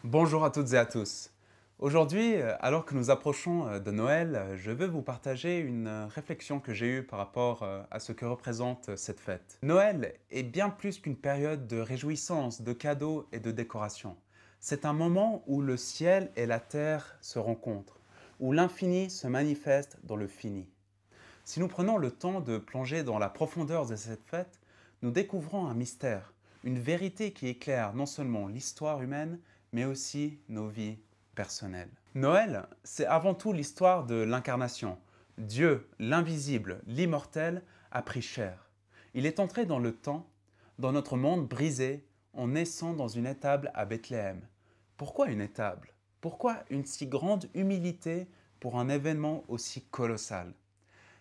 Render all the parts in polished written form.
Bonjour à toutes et à tous. Aujourd'hui, alors que nous approchons de Noël, je veux vous partager une réflexion que j'ai eue par rapport à ce que représente cette fête. Noël est bien plus qu'une période de réjouissance, de cadeaux et de décoration. C'est un moment où le ciel et la terre se rencontrent, où l'infini se manifeste dans le fini. Si nous prenons le temps de plonger dans la profondeur de cette fête, nous découvrons un mystère, une vérité qui éclaire non seulement l'histoire humaine, mais aussi nos vies personnelles. Noël, c'est avant tout l'histoire de l'incarnation. Dieu, l'invisible, l'immortel, a pris chair. Il est entré dans le temps, dans notre monde brisé, en naissant dans une étable à Bethléem. Pourquoi une étable? Pourquoi une si grande humilité pour un événement aussi colossal?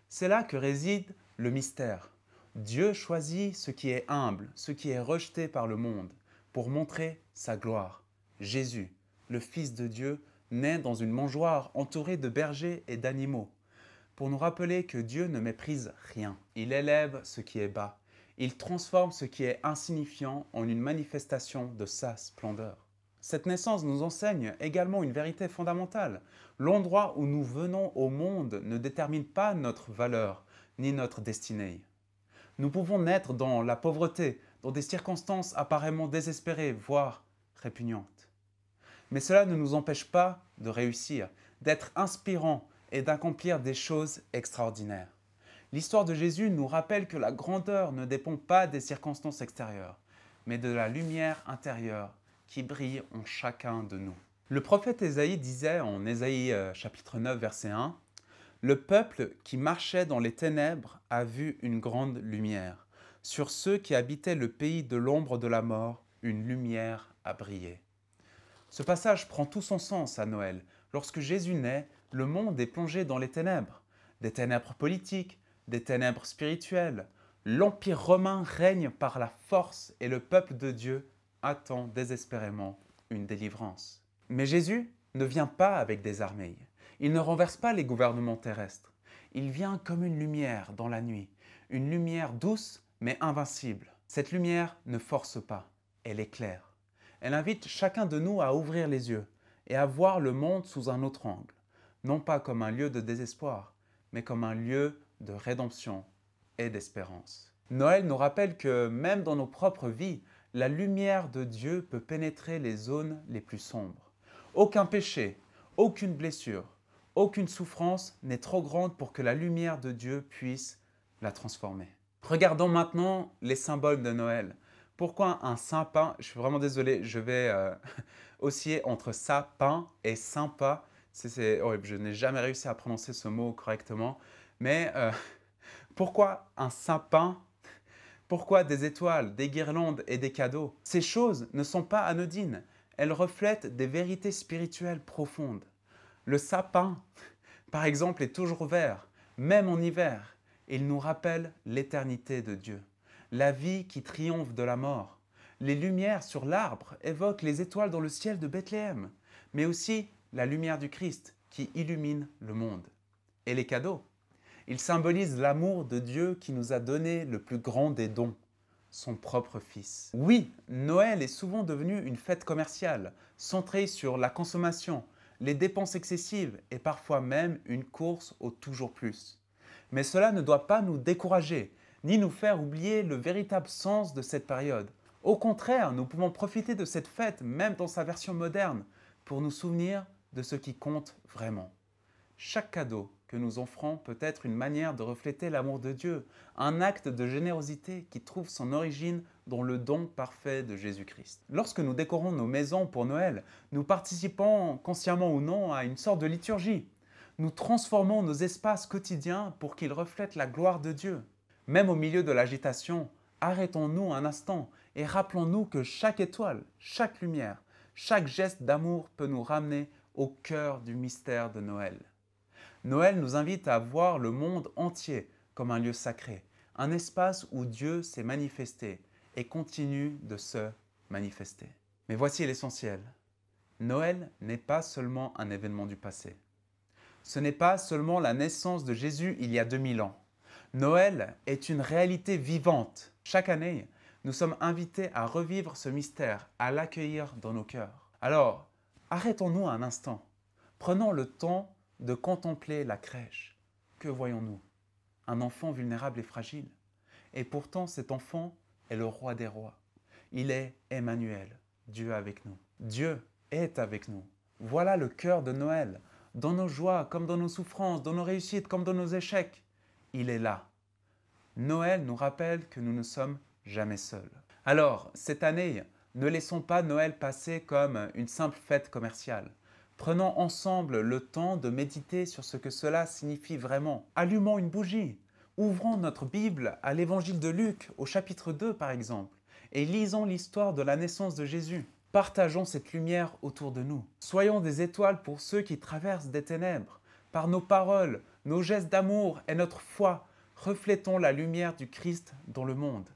C'est là que réside le mystère. Dieu choisit ce qui est humble, ce qui est rejeté par le monde, pour montrer sa gloire. Jésus, le Fils de Dieu, naît dans une mangeoire entourée de bergers et d'animaux, pour nous rappeler que Dieu ne méprise rien. Il élève ce qui est bas. Il transforme ce qui est insignifiant en une manifestation de sa splendeur. Cette naissance nous enseigne également une vérité fondamentale. L'endroit où nous venons au monde ne détermine pas notre valeur ni notre destinée. Nous pouvons naître dans la pauvreté, dans des circonstances apparemment désespérées, voire répugnantes. Mais cela ne nous empêche pas de réussir, d'être inspirants et d'accomplir des choses extraordinaires. L'histoire de Jésus nous rappelle que la grandeur ne dépend pas des circonstances extérieures, mais de la lumière intérieure qui brille en chacun de nous. Le prophète Ésaïe disait en Ésaïe chapitre 9 verset 1 « Le peuple qui marchait dans les ténèbres a vu une grande lumière. Sur ceux qui habitaient le pays de l'ombre de la mort, une lumière a brillé. » Ce passage prend tout son sens à Noël. Lorsque Jésus naît, le monde est plongé dans les ténèbres. Des ténèbres politiques, des ténèbres spirituelles. L'Empire romain règne par la force et le peuple de Dieu attend désespérément une délivrance. Mais Jésus ne vient pas avec des armées. Il ne renverse pas les gouvernements terrestres. Il vient comme une lumière dans la nuit, une lumière douce mais invincible. Cette lumière ne force pas, elle éclaire. Elle invite chacun de nous à ouvrir les yeux et à voir le monde sous un autre angle, non pas comme un lieu de désespoir, mais comme un lieu de rédemption et d'espérance. Noël nous rappelle que même dans nos propres vies, la lumière de Dieu peut pénétrer les zones les plus sombres. Aucun péché, aucune blessure, aucune souffrance n'est trop grande pour que la lumière de Dieu puisse la transformer. Regardons maintenant les symboles de Noël. Pourquoi un sapin? Je suis vraiment désolé, je vais osciller entre sapin et sympa. C'est horrible, je n'ai jamais réussi à prononcer ce mot correctement. Mais pourquoi un sapin? Pourquoi des étoiles, des guirlandes et des cadeaux? Ces choses ne sont pas anodines. Elles reflètent des vérités spirituelles profondes. Le sapin, par exemple, est toujours vert, même en hiver. Il nous rappelle l'éternité de Dieu, la vie qui triomphe de la mort. Les lumières sur l'arbre évoquent les étoiles dans le ciel de Bethléem, mais aussi la lumière du Christ qui illumine le monde. Et les cadeaux? Ils symbolisent l'amour de Dieu qui nous a donné le plus grand des dons, son propre Fils. Oui, Noël est souvent devenu une fête commerciale, centrée sur la consommation, les dépenses excessives et parfois même une course au toujours plus. Mais cela ne doit pas nous décourager, ni nous faire oublier le véritable sens de cette période. Au contraire, nous pouvons profiter de cette fête, même dans sa version moderne, pour nous souvenir de ce qui compte vraiment. Chaque cadeau que nous offrons peut être une manière de refléter l'amour de Dieu, un acte de générosité qui trouve son origine dans le don parfait de Jésus-Christ. Lorsque nous décorons nos maisons pour Noël, nous participons, consciemment ou non, à une sorte de liturgie. Nous transformons nos espaces quotidiens pour qu'ils reflètent la gloire de Dieu. Même au milieu de l'agitation, arrêtons-nous un instant et rappelons-nous que chaque étoile, chaque lumière, chaque geste d'amour peut nous ramener au cœur du mystère de Noël. Noël nous invite à voir le monde entier comme un lieu sacré, un espace où Dieu s'est manifesté et continue de se manifester. Mais voici l'essentiel. Noël n'est pas seulement un événement du passé. Ce n'est pas seulement la naissance de Jésus il y a 2000 ans. Noël est une réalité vivante. Chaque année, nous sommes invités à revivre ce mystère, à l'accueillir dans nos cœurs. Alors, Arrêtons-nous un instant. Prenons le temps de contempler la crèche. Que voyons-nous? Un enfant vulnérable et fragile. Et pourtant, cet enfant est le roi des rois. Il est Emmanuel, Dieu avec nous. Dieu est avec nous. Voilà le cœur de Noël. Dans nos joies comme dans nos souffrances, dans nos réussites comme dans nos échecs, il est là. Noël nous rappelle que nous ne sommes jamais seuls. Alors, cette année, ne laissons pas Noël passer comme une simple fête commerciale. Prenons ensemble le temps de méditer sur ce que cela signifie vraiment. Allumons une bougie. Ouvrons notre Bible à l'évangile de Luc, au chapitre 2 par exemple, et lisons l'histoire de la naissance de Jésus. Partageons cette lumière autour de nous. Soyons des étoiles pour ceux qui traversent des ténèbres. Par nos paroles, nos gestes d'amour et notre foi, reflétons la lumière du Christ dans le monde.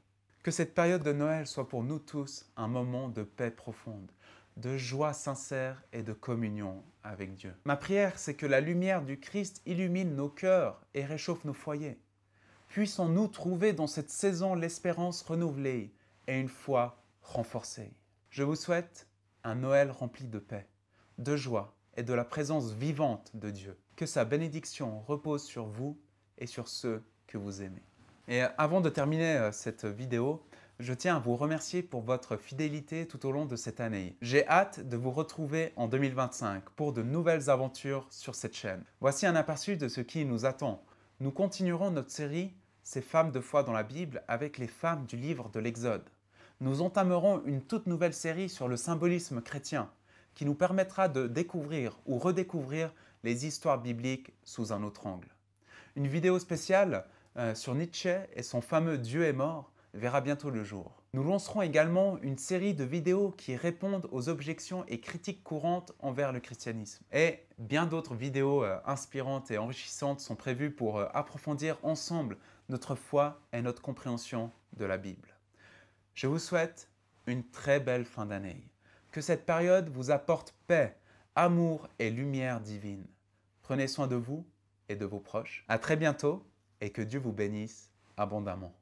Que cette période de Noël soit pour nous tous un moment de paix profonde, de joie sincère et de communion avec Dieu. Ma prière, c'est que la lumière du Christ illumine nos cœurs et réchauffe nos foyers. Puissons-nous trouver dans cette saison l'espérance renouvelée et une foi renforcée. Je vous souhaite un Noël rempli de paix, de joie et de la présence vivante de Dieu. Que sa bénédiction repose sur vous et sur ceux que vous aimez. Et avant de terminer cette vidéo, je tiens à vous remercier pour votre fidélité tout au long de cette année. J'ai hâte de vous retrouver en 2025 pour de nouvelles aventures sur cette chaîne. Voici un aperçu de ce qui nous attend. Nous continuerons notre série « Ces femmes de foi dans la Bible » avec les femmes du livre de l'Exode. Nous entamerons une toute nouvelle série sur le symbolisme chrétien qui nous permettra de découvrir ou redécouvrir les histoires bibliques sous un autre angle. Une vidéo spéciale sur Nietzsche et son fameux « Dieu est mort » verra bientôt le jour. Nous lancerons également une série de vidéos qui répondent aux objections et critiques courantes envers le christianisme. Et bien d'autres vidéos inspirantes et enrichissantes sont prévues pour approfondir ensemble notre foi et notre compréhension de la Bible. Je vous souhaite une très belle fin d'année. Que cette période vous apporte paix, amour et lumière divine. Prenez soin de vous et de vos proches. À très bientôt et que Dieu vous bénisse abondamment.